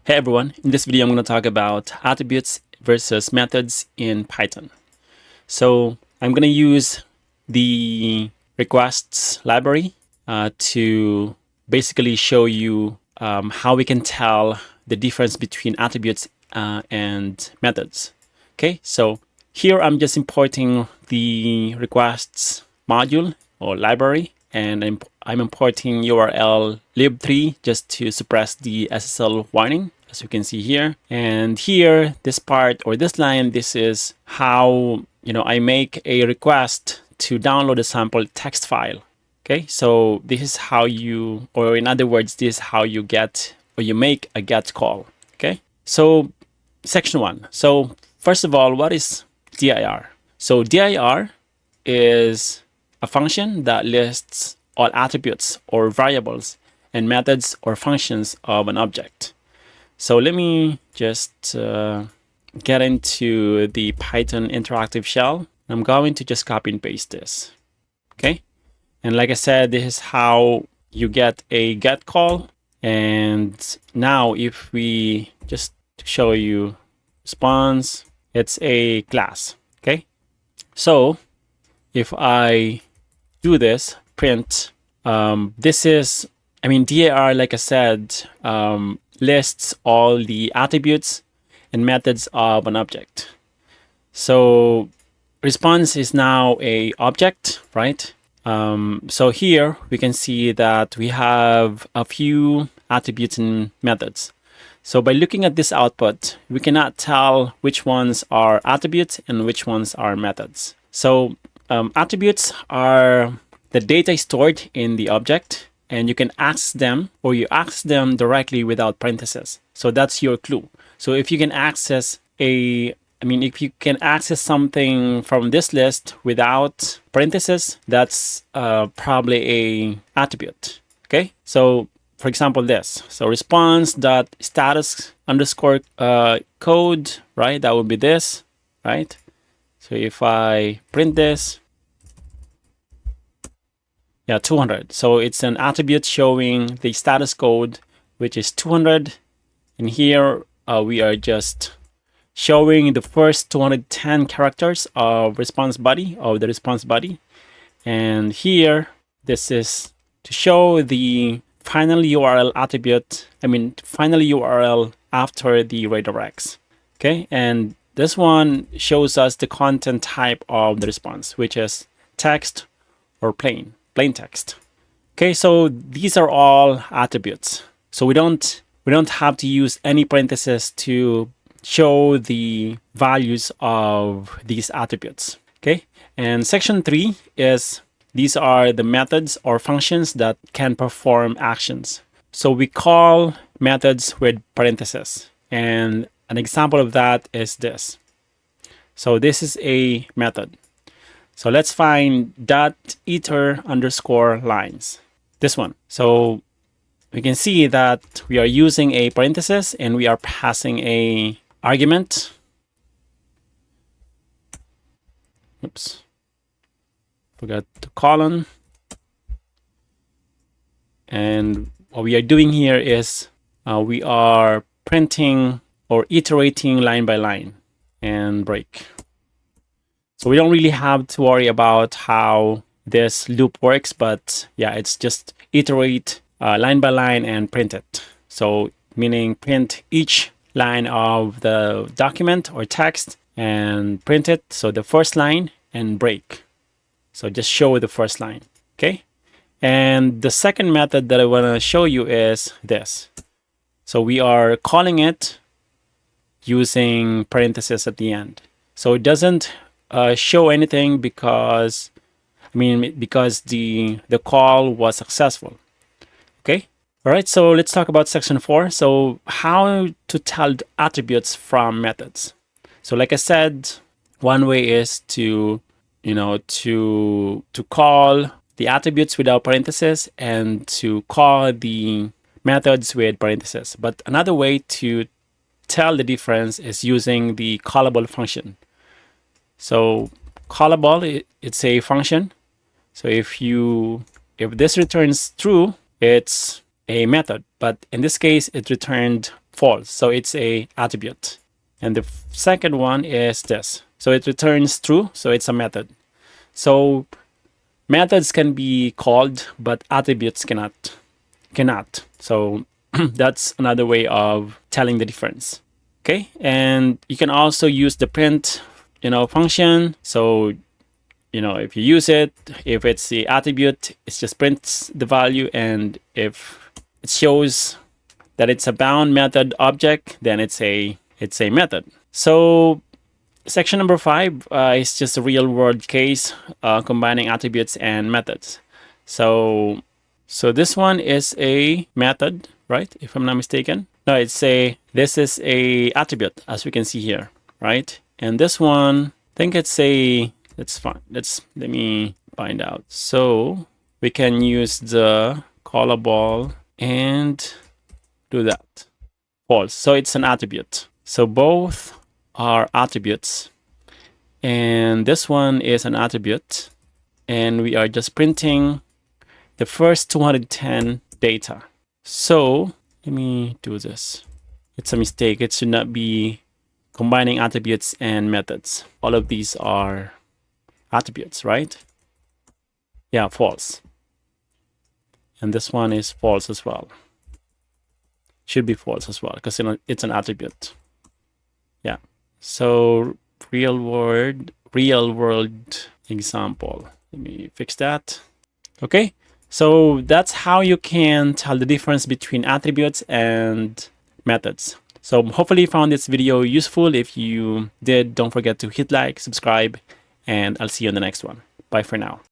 Hey everyone, in this video I'm going to talk about attributes versus methods in Python. So I'm going to use the requests library to basically show you how we can tell the difference between attributes and methods. Okay, so here I'm just importing the requests module or library, and I'm importing URL lib3 just to suppress the SSL warning, as you can see here. And here, this part or this line, this is how I make a request to download a sample text file. Okay, so this is how you, or in other words, this is how you get or you make a GET call. Okay, so section 1. So first of all, what is dir? So dir is a function that lists all attributes or variables and methods or functions of an object. So let me just get into the Python interactive shell. I'm going to just copy and paste this. Okay. And like I said, this is how you get a GET call. And now if we just show you response, it's a class. Okay. So if I do this, print, this is, dir, like I said, lists all the attributes and methods of an object. So response is now a object, right? So here we can see that we have a few attributes and methods. So by looking at this output, we cannot tell which ones are attributes and which ones are methods. So attributes are the data stored in the object, and you can access them, or you access them directly without parentheses. So that's your clue. So if you can access if you can access something from this list without parentheses, that's probably a attribute. Okay, so for example, this. So response.status underscore code, right? That would be this, right? So if I print this, yeah, 200. So it's an attribute showing the status code, which is 200. And here we are just showing the first 210 characters of the response body. And here, this is to show the final URL attribute, final URL after the redirects. Okay, and this one shows us the content type of the response, which is text or plain text. Okay, so these are all attributes. So we don't have to use any parentheses to show the values of these attributes. Okay, and section 3 is these are the methods or functions that can perform actions. So we call methods with parentheses, and an example of that is this. So this is a method. So let's find .iter underscore lines. This one. So we can see that we are using a parenthesis and we are passing a argument. Oops. Forgot the colon. And what we are doing here is we are printing or iterating line by line and break. So we don't really have to worry about how this loop works, but yeah, it's just iterate line by line and print it. So meaning print each line of the document or text and print it. So the first line and break. So just show the first line. Okay. And the second method that I want to show you is this. So we are calling it using parentheses at the end. So it doesn't show anything because the call was successful. Okay. All right. So let's talk about section 4. So how to tell attributes from methods. So like I said, one way is to call the attributes without parentheses and to call the methods with parentheses. But another way to tell the difference is using the callable function. So callable, it's a function. So if this returns true, it's a method. But in this case, it returned false. So it's a attribute. And the second one is this. So it returns true. So it's a method. So methods can be called, but attributes cannot. So that's another way of telling the difference. Okay, and you can also use the print, function. So, if you use it, if it's the attribute, it just prints the value, and if it shows that it's a bound method object, then it's a method. So section number 5 is just a real world case combining attributes and methods. So this one is a method, right? If I'm not mistaken. No, this is a attribute, as we can see here, right? And this one, I think that's fine. Let me find out. So we can use the callable and do that. False. So it's an attribute. So both are attributes. And this one is an attribute. And we are just printing the first 210 data. So let me do this. It's a mistake. It should not be combining attributes and methods. All of these are attributes, right? Yeah, false. And this one is false as well. Should be false as well because it's an attribute. Yeah. So real world example. Let me fix that. Okay. So that's how you can tell the difference between attributes and methods. So hopefully you found this video useful. If you did, don't forget to hit like, subscribe, and I'll see you on the next one. Bye for now.